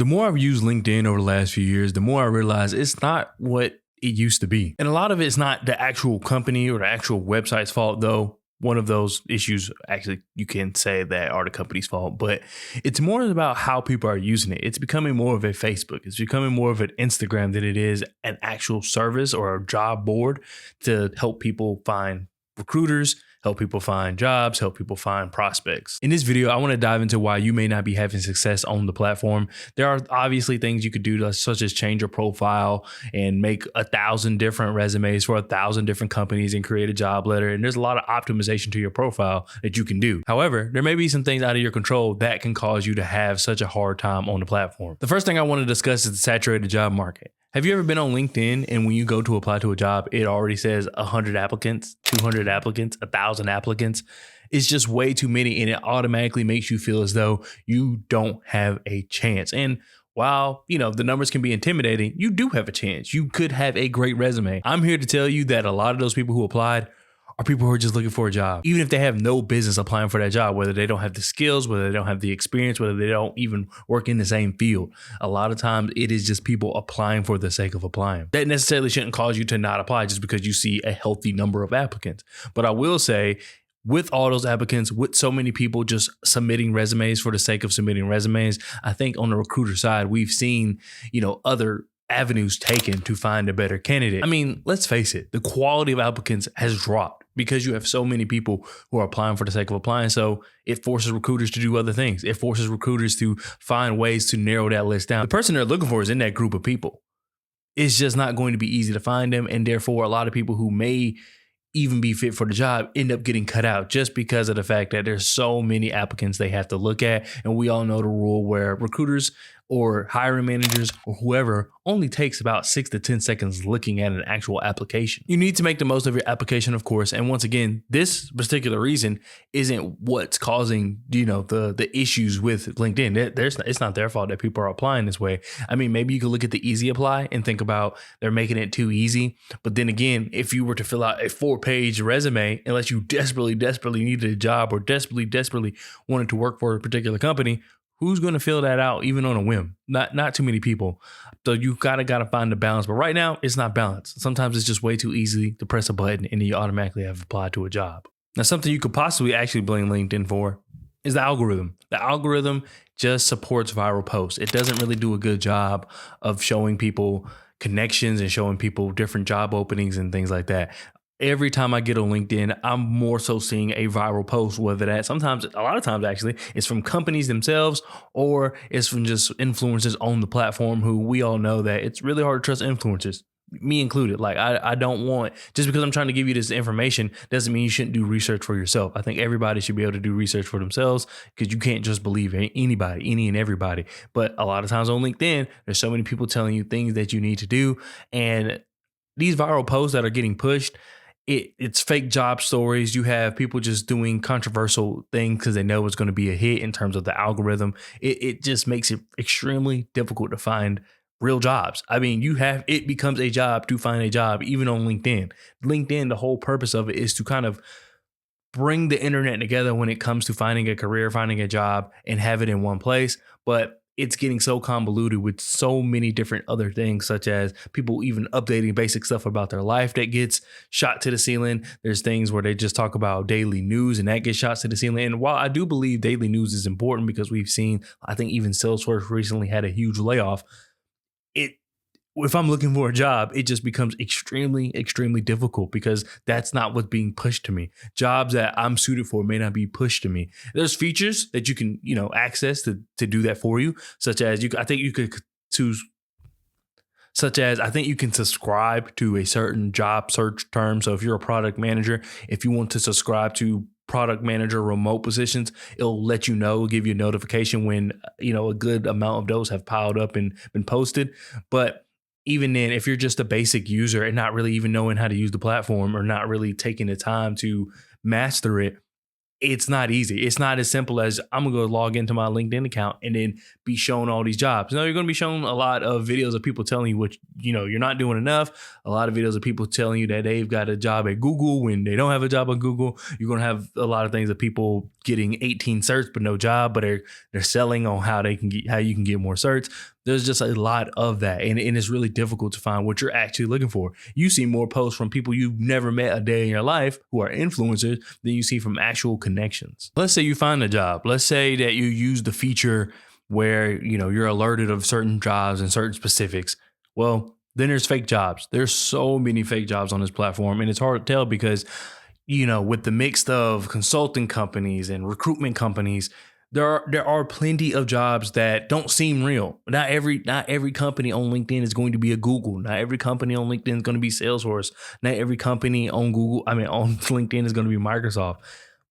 The more I've used LinkedIn over the last few years, the more I realize it's not what it used to be. And a lot of it's not the actual company or the actual website's fault, though. One of those issues, actually, you can say that are the company's fault, but it's more about how people are using it. It's becoming more of a Facebook. It's becoming more of an Instagram than it is an actual service or a job board to help people find recruiters, help people find jobs, help people find prospects. In this video, I want to dive into why you may not be having success on the platform. There are obviously things you could do, such as change your profile and make 1,000 different resumes for 1,000 different companies and create a job letter. And there's a lot of optimization to your profile that you can do. However, there may be some things out of your control that can cause you to have such a hard time on the platform. The first thing I want to discuss is the saturated job market. Have you ever been on LinkedIn and when you go to apply to a job, it already says 100 applicants, 200 applicants, 1,000 applicants? It's just way too many, and it automatically makes you feel as though you don't have a chance. And while, the numbers can be intimidating, you do have a chance. You could have a great resume. I'm here to tell you that a lot of those people who applied are people who are just looking for a job, even if they have no business applying for that job, whether they don't have the skills, whether they don't have the experience, whether they don't even work in the same field. A lot of times it is just people applying for the sake of applying. That necessarily shouldn't cause you to not apply just because you see a healthy number of applicants. But I will say, with all those applicants, with so many people just submitting resumes for the sake of submitting resumes, I think on the recruiter side, we've seen, other avenues taken to find a better candidate. I mean, let's face it, the quality of applicants has dropped because you have so many people who are applying for the sake of applying. So it forces recruiters to do other things. It forces recruiters to find ways to narrow that list down. The person they're looking for is in that group of people. It's just not going to be easy to find them. And therefore, a lot of people who may even be fit for the job end up getting cut out just because of the fact that there's so many applicants they have to look at. And we all know the rule where recruiters or hiring managers or whoever only takes about 6 to 10 seconds looking at an actual application. You need to make the most of your application, of course. And once again, this particular reason isn't what's causing, the issues with LinkedIn. It's not their fault that people are applying this way. I mean, maybe you could look at the easy apply and think about they're making it too easy. But then again, if you were to fill out a 4-page resume, unless you desperately needed a job or desperately wanted to work for a particular company, who's going to fill that out even on a whim? Not too many people. So you gotta find the balance. But right now, it's not balanced. Sometimes it's just way too easy to press a button and then you automatically have applied to a job. Now, something you could possibly actually blame LinkedIn for is the algorithm. The algorithm just supports viral posts. It doesn't really do a good job of showing people connections and showing people different job openings and things like that. Every time I get on LinkedIn, I'm more so seeing a viral post, whether a lot of times actually, it's from companies themselves or it's from just influencers on the platform who we all know that it's really hard to trust influencers, me included. Like I don't want, just because I'm trying to give you this information doesn't mean you shouldn't do research for yourself. I think everybody should be able to do research for themselves because you can't just believe anybody, any and everybody. But a lot of times on LinkedIn, there's so many people telling you things that you need to do. And these viral posts that are getting pushed, it's fake job stories. You have people just doing controversial things because they know it's going to be a hit in terms of the algorithm. It just makes it extremely difficult to find real jobs. I mean, it becomes a job to find a job, even on LinkedIn. LinkedIn, the whole purpose of it is to kind of bring the internet together when it comes to finding a career, finding a job, and have it in one place. But it's getting so convoluted with so many different other things, such as people even updating basic stuff about their life that gets shot to the ceiling. There's things where they just talk about daily news and that gets shot to the ceiling. And while I do believe daily news is important because we've seen, I think even Salesforce recently had a huge layoff, if I'm looking for a job, it just becomes extremely difficult because that's not what's being pushed to me. Jobs that I'm suited for may not be pushed to me. There's features that you can, access to do that for you, such as I think you can subscribe to a certain job search term. So if you're a product manager, if you want to subscribe to product manager remote positions, it'll let you know, give you a notification when, a good amount of those have piled up and been posted. But even then, if you're just a basic user and not really even knowing how to use the platform or not really taking the time to master it, it's not easy. It's not as simple as I'm going to go log into my LinkedIn account and then be shown all these jobs. No, you're going to be shown a lot of videos of people telling you what, you're not doing enough. A lot of videos of people telling you that they've got a job at Google when they don't have a job at Google. You're going to have a lot of things that people getting 18 certs but no job, but they're selling on how you can get more certs. There's just a lot of that, and it's really difficult to find what you're actually looking for. You see more posts from people you've never met a day in your life who are influencers than you see from actual connections. Let's say you find a job. Let's say that you use the feature where you're alerted of certain jobs and certain specifics. Well, then there's fake jobs. There's so many fake jobs on this platform, and it's hard to tell because with the mix of consulting companies and recruitment companies, there are plenty of jobs that don't seem real. Not every company on LinkedIn is going to be a Google. Not every company on LinkedIn is going to be Salesforce. Not every company on on LinkedIn is going to be Microsoft.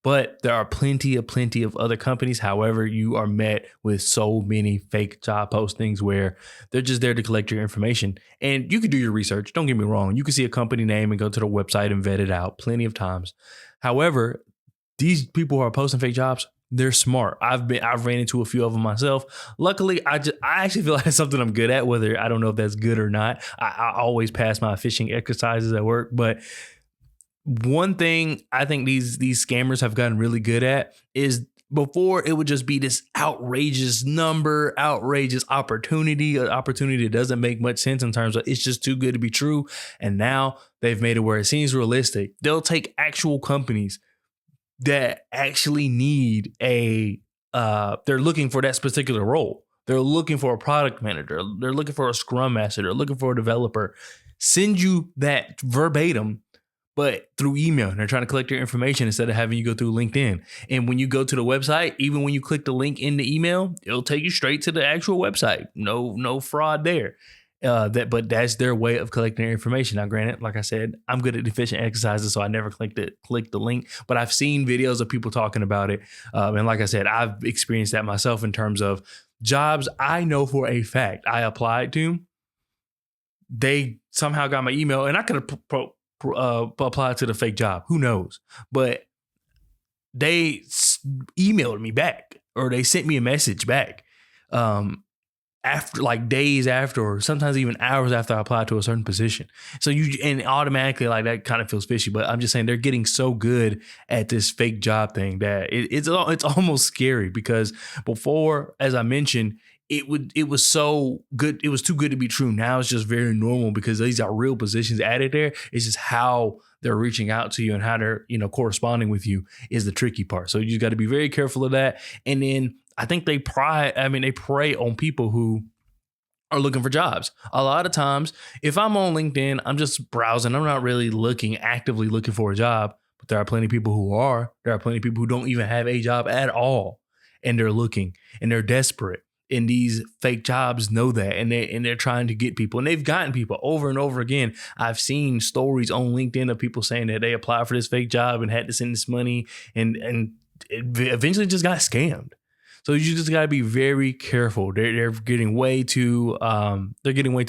But there are plenty of other companies. However, you are met with so many fake job postings where they're just there to collect your information. And you can do your research. Don't get me wrong. You can see a company name and go to the website and vet it out plenty of times. However, these people who are posting fake jobs, they're smart. I've ran into a few of them myself. Luckily, I actually feel like it's something I'm good at, whether I don't know if that's good or not. I always pass my phishing exercises at work, but one thing I think these scammers have gotten really good at is before it would just be this outrageous number, outrageous opportunity, an opportunity that doesn't make much sense in terms of it's just too good to be true. And now they've made it where it seems realistic. They'll take actual companies that actually need they're looking for that particular role. They're looking for a product manager. They're looking for a scrum master. They're looking for a developer. Send you that verbatim, but through email. And they're trying to collect your information instead of having you go through LinkedIn. And when you go to the website, even when you click the link in the email, it'll take you straight to the actual website. No fraud there. But that's their way of collecting their information. Now, granted, like I said, I'm good at efficient exercises, so I never click the link. But I've seen videos of people talking about it. And like I said, I've experienced that myself in terms of jobs I know for a fact I applied to. They somehow got my email, and I could have applied to the fake job. Who knows? But they emailed me back, or they sent me a message back after, like, days after, or sometimes even hours after I applied to a certain position. So and automatically, like, that kind of feels fishy. But I'm just saying they're getting so good at this fake job thing that it's almost scary, because before, as I mentioned, it was so good. It was too good to be true. Now it's just very normal because these are real positions added there. It's just how they're reaching out to you and how they're, corresponding with you is the tricky part. So you just got to be very careful of that. And then I think they prey on people who are looking for jobs. A lot of times, if I'm on LinkedIn, I'm just browsing. I'm not really actively looking for a job, but there are plenty of people who are. There are plenty of people who don't even have a job at all, and they're looking and they're desperate. And these fake jobs know that, and they're trying to get people, and they've gotten people over and over again. I've seen stories on LinkedIn of people saying that they applied for this fake job and had to send this money, and it eventually just got scammed. So you just got to be very careful. They're getting way too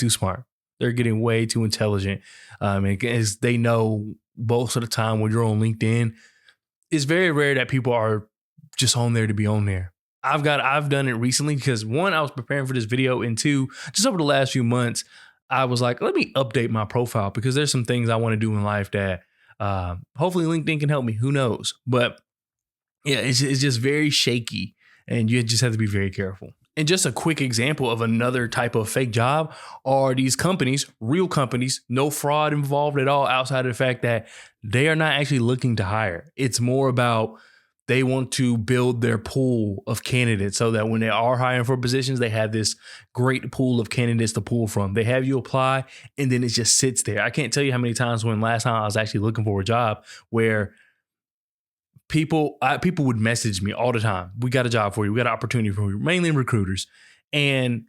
smart. They're getting way too intelligent, and as they know most of the time when you're on LinkedIn, it's very rare that people are just on there to be on there. I've done it recently because, one, I was preparing for this video, and two, just over the last few months, I was like, let me update my profile because there's some things I want to do in life that hopefully LinkedIn can help me. Who knows? But yeah, it's just very shaky, and you just have to be very careful. And just a quick example of another type of fake job are these companies, real companies, no fraud involved at all, outside of the fact that they are not actually looking to hire. It's more about they want to build their pool of candidates so that when they are hiring for positions, they have this great pool of candidates to pull from. They have you apply, and then it just sits there. I can't tell you how many times when last time I was actually looking for a job where people would message me all the time. We got a job for you. We got an opportunity for you, mainly recruiters. And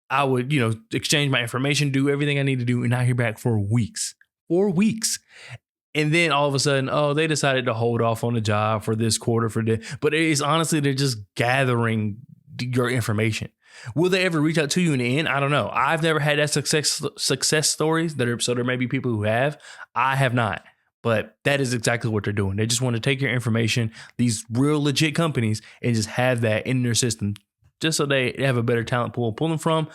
I would, exchange my information, do everything I need to do, and not hear back for weeks. 4 weeks. And then all of a sudden, they decided to hold off on the job for this quarter but it's honestly, they're just gathering your information. Will they ever reach out to you in the end? I don't know. I've never had that success stories so there may be people who have. I have not. But that is exactly what they're doing. They just want to take your information, these real legit companies, and just have that in their system, just so they have a better talent pool to pull them from.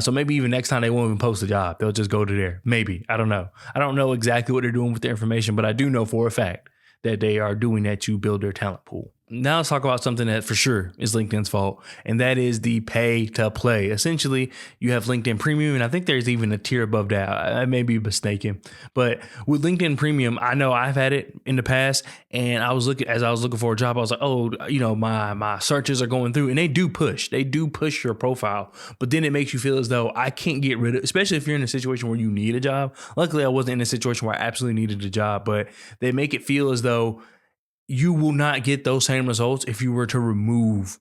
So maybe even next time they won't even post a job. They'll just go to there. Maybe. I don't know. I don't know exactly what they're doing with their information, but I do know for a fact that they are doing that to build their talent pool. Now let's talk about something that for sure is LinkedIn's fault, and that is the pay to play. Essentially, you have LinkedIn Premium, and I think there's even a tier above that. I may be mistaken, but with LinkedIn Premium, I know I've had it in the past, and I was looking for a job, I was like, oh, my searches are going through, and they do push your profile, but then it makes you feel as though I can't get rid of, especially if you're in a situation where you need a job. Luckily, I wasn't in a situation where I absolutely needed a job, but they make it feel as though you will not get those same results if you were to remove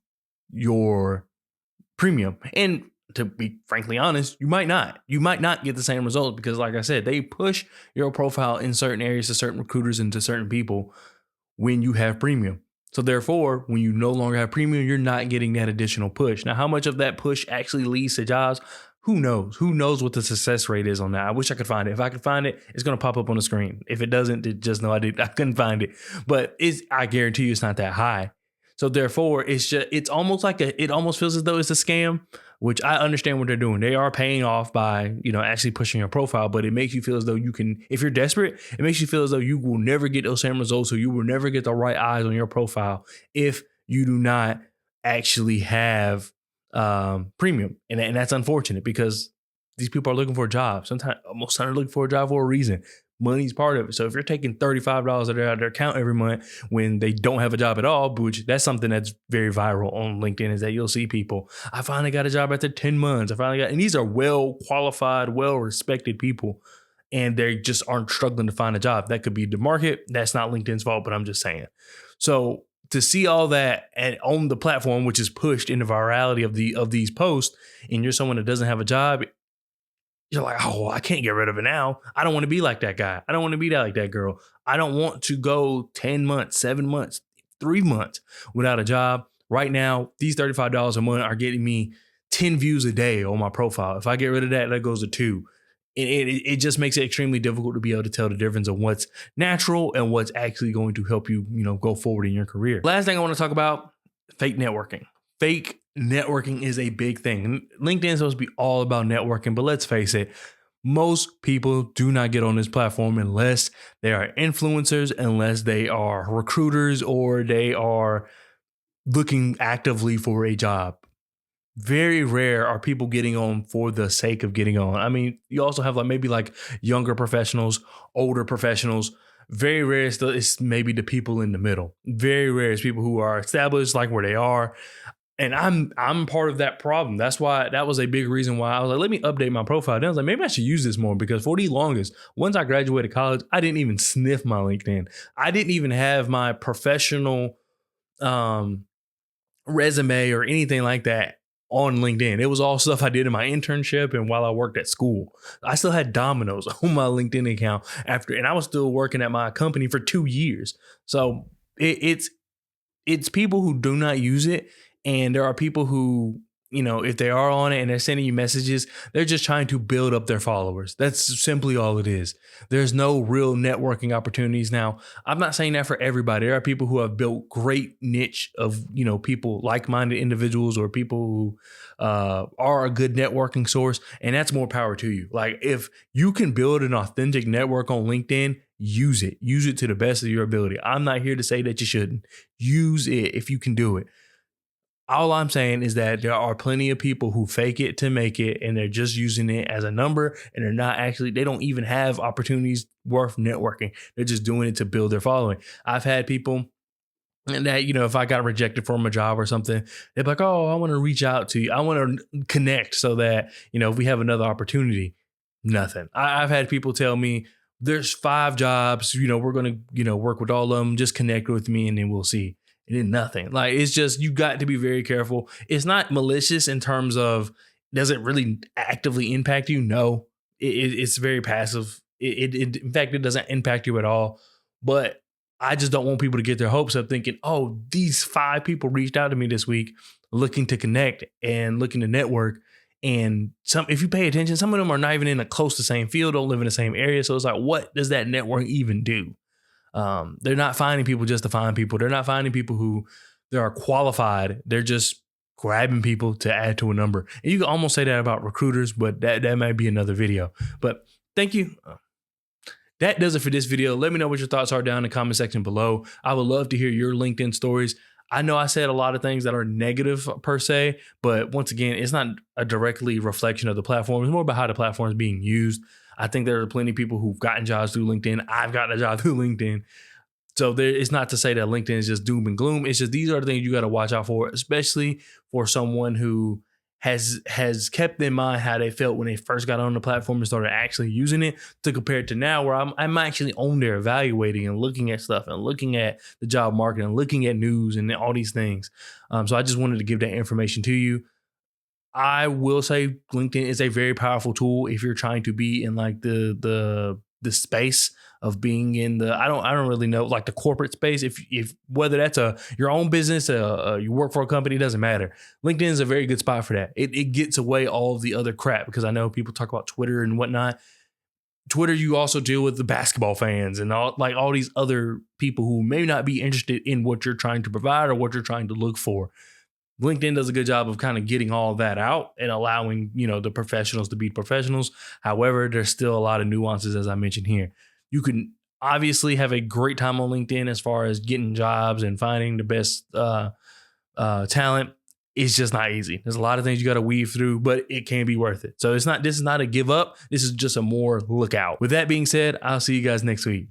your premium. And to be frankly honest, you might not. You might not get the same results because, like I said, they push your profile in certain areas to certain recruiters and to certain people when you have premium. So therefore, when you no longer have premium, you're not getting that additional push. Now, how much of that push actually leads to jobs? Who knows? Who knows what the success rate is on that? I wish I could find it. If I could find it, it's going to pop up on the screen. If it doesn't, just know I couldn't find it. But I guarantee you it's not that high. So therefore, it almost feels as though it's a scam, which I understand what they're doing. They are paying off by, actually pushing your profile, but it makes you feel as though you can, if you're desperate, it makes you feel as though you will never get those same results, or you will never get the right eyes on your profile if you do not actually have premium. And that's unfortunate because these people are looking for a job. Most time they're looking for a job for a reason. Money's part of it. So if you're taking $35 out of their account every month when they don't have a job at all, which that's something that's very viral on LinkedIn, is that you'll see people, I finally got a job after 10 months. And these are well qualified, well respected people, and they just aren't struggling to find a job. That could be the market. That's not LinkedIn's fault, but I'm just saying. So to see all that on the platform, which is pushed in the virality of these posts, and you're someone that doesn't have a job, you're like, oh, I can't get rid of it now. I don't want to be like that guy. I don't want to be like that girl. I don't want to go 10 months, 7 months, 3 months without a job. Right now, these $35 a month are getting me 10 views a day on my profile. If I get rid of that, that goes to 2. It just makes it extremely difficult to be able to tell the difference of what's natural and what's actually going to help you, go forward in your career. Last thing I want to talk about, fake networking. Fake networking is a big thing. LinkedIn is supposed to be all about networking, but let's face it, most people do not get on this platform unless they are influencers, unless they are recruiters, or they are looking actively for a job. Very rare are people getting on for the sake of getting on. I mean, you also have maybe younger professionals, older professionals. Very rare is maybe the people in the middle. Very rare is people who are established, like where they are. And I'm part of that problem. That's why that was a big reason why I was like, let me update my profile. Then I was like, maybe I should use this more, because for the longest, once I graduated college, I didn't even sniff my LinkedIn. I didn't even have my professional resume or anything like that on LinkedIn. It was all stuff I did in my internship and while I worked at school. I still had Domino's on my LinkedIn account and I was still working at my company for 2 years. So it's people who do not use it. And there are people who, if they are on it and they're sending you messages, they're just trying to build up their followers. That's simply all it is. There's no real networking opportunities. Now, I'm not saying that for everybody. There are people who have built great niche of, people, like-minded individuals, or people who are a good networking source. And that's more power to you. Like, if you can build an authentic network on LinkedIn, use it. Use it to the best of your ability. I'm not here to say that you shouldn't. Use it if you can do it. All I'm saying is that there are plenty of people who fake it to make it, and they're just using it as a number, and they don't even have opportunities worth networking. They're just doing it to build their following. I've had people that, if I got rejected from a job or something, they're like, oh, I want to reach out to you. I want to connect so that, if we have another opportunity. Nothing. I've had people tell me, there's 5 jobs, we're going to, work with all of them. Just connect with me and then we'll see. It did nothing. It's just, you got to be very careful. It's not malicious in terms of, does it really actively impact you? No, it's very passive. In fact, it doesn't impact you at all. But I just don't want people to get their hopes up thinking, oh, these 5 people reached out to me this week looking to connect and looking to network. And if you pay attention, some of them are not even in a close to the same field, don't live in the same area. So it's like, what does that network even do? They're not finding people just to find people. They're not finding people who they are qualified. They're just grabbing people to add to a number. And you can almost say that about recruiters, but that might be another video. But thank you. That does it for this video. Let me know what your thoughts are down in the comment section below. I would love to hear your LinkedIn stories. I know I said a lot of things that are negative per se, but once again, it's not a directly reflection of the platform. It's more about how the platform is being used. I think there are plenty of people who've gotten jobs through LinkedIn. I've gotten a job through LinkedIn. So it's not to say that LinkedIn is just doom and gloom. It's just these are the things you got to watch out for, especially for someone who has kept in mind how they felt when they first got on the platform and started actually using it, to compare it to now where I'm actually on there evaluating and looking at stuff and looking at the job market and looking at news and all these things. So I just wanted to give that information to you. I will say LinkedIn is a very powerful tool if you're trying to be in like the space of being in the I don't really know, like the corporate space. If whether that's your own business, you work for a company, it doesn't matter. LinkedIn is a very good spot for that. It gets away all of the other crap, because I know people talk about Twitter and whatnot. Twitter, you also deal with the basketball fans and all these other people who may not be interested in what you're trying to provide or what you're trying to look for. LinkedIn does a good job of kind of getting all that out and allowing, the professionals to be professionals. However, there's still a lot of nuances, as I mentioned here. You can obviously have a great time on LinkedIn as far as getting jobs and finding the best talent. It's just not easy. There's a lot of things you got to weave through, but it can be worth it. So this is not a give up. This is just a more look out. With that being said, I'll see you guys next week.